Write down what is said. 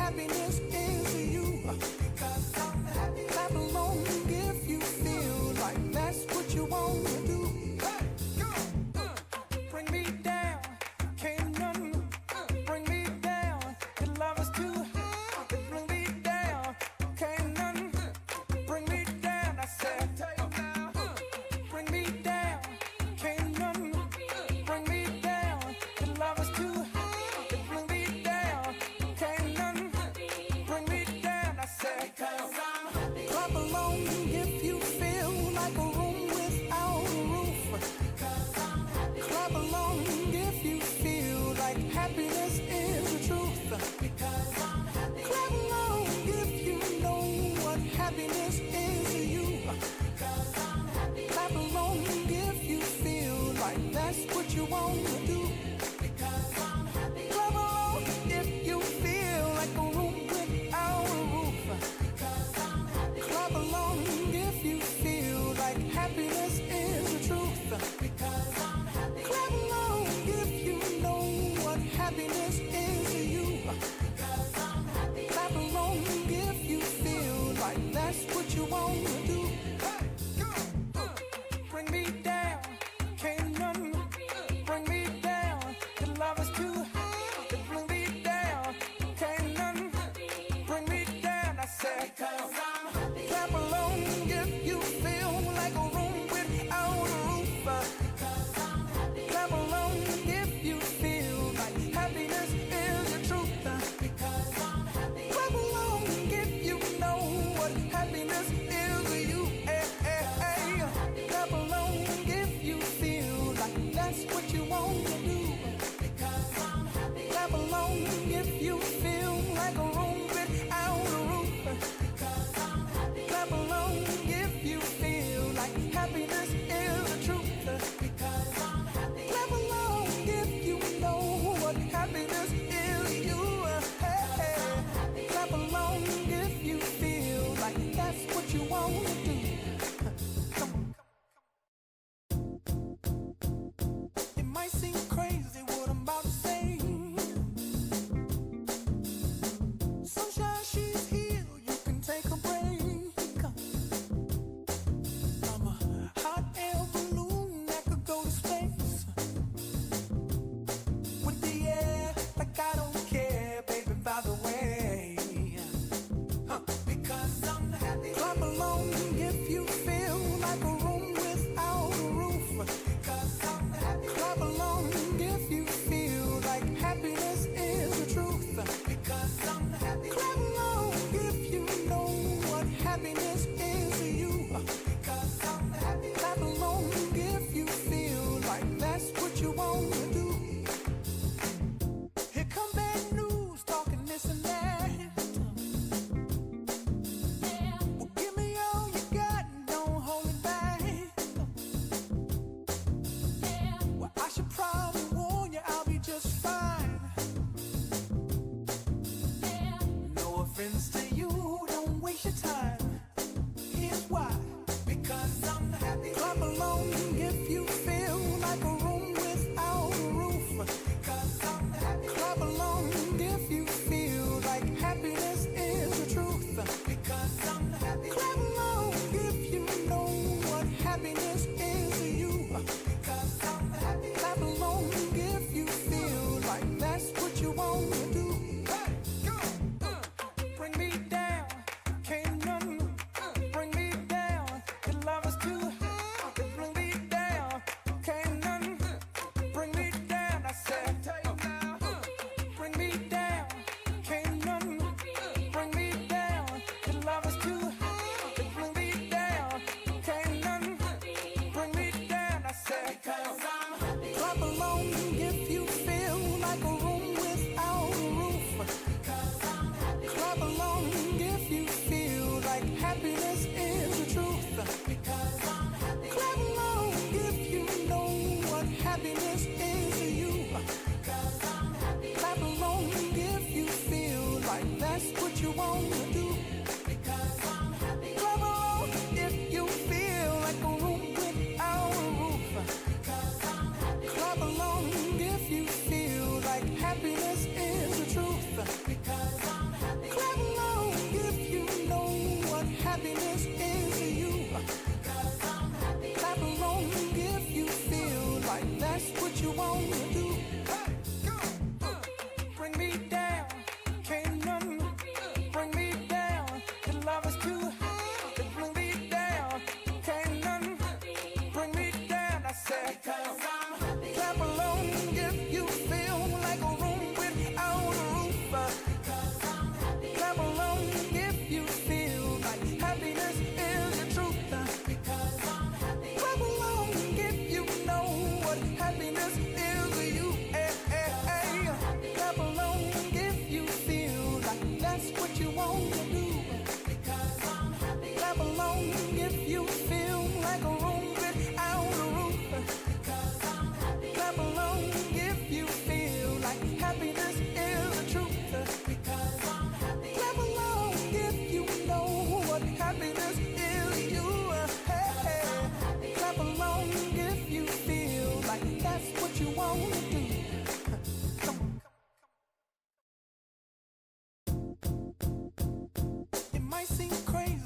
happiness is you. Because I'm happy. Clap along if you feel like that's what you want to do. Hey, go! Bring me down, can't none bring me down. Your love is too high, bring me down, can't none bring me down. I said, bring me down, can't none bring me down. Your love is too high, bring me down, can't none bring me down. I said, clap along if you feel like a room without a roof. Clap along if you feel like happiness is the truth. Clap along if you know what happiness is to you. Clap along if you feel like that's what you want to do. Clap along if you feel like a room without a roof. Clap along if you feel like happiness is the truth. Clap along if you know what happiness is to you. Clap along if you feel like that's what you want to do. Bring me down, can't none bring me down. Your love is too high, bring me down, can't none bring me down. I said, clap along if you feel like a room without a roof. Clap along if you feel like happiness is the truth. Clap along if you know what happiness is to you. Clap along if you feel like that's what you want to do. Clap along if you feel like a room without a roof. Clap along if you feel like happiness is the truth. Clap along if you know what happiness is to you. Clap along if you feel like that's what you want to do. Come on. It might seem crazy what I'm about to say. Sunshine, she's here, you can take a break. I'm a hot air balloon that could go to space. With the air, like I don't care, baby, by the way. Because I'm happy. Clap along if you feel like a room without a roof. Because I'm happy. Clap along if you feel like happiness is the truth. Because I'm happy. Clap along if you know what happiness is to you. Because I'm happy. Clap along if you feel like that's what you want to do. Here come bad news, talking this and that. Well, give me all you got and don't hold it back. Well, I should probably warn you, I'll be just fine. No offense to you, don't waste your time. Here's why. Because I'm happy. Clap along if you feel like a room without a roof. Because I'm happy. Clap along if you feel like happiness is the truth. Because I'm happy. Clap along if you know what happiness is to you. Because I'm happy. Clap along if you feel like that's what you want to do. Hey, go! Bring me down, can't none bring me down. Your love is too high, bring me down, can't none bring me down. I said, bring me down, can't none bring me down. Your love is too high, bring me down, can't none bring me down. I said, clap along if you feel like a room without a roof. Clap along if you feel like happiness is the truth. Clap along if you know what happiness is to you. Clap along if you feel like that's what you want to do. Clap along if you feel like a room without a roof. Clap along if you feel like happiness is the truth. Because I'm happy. might seem crazy.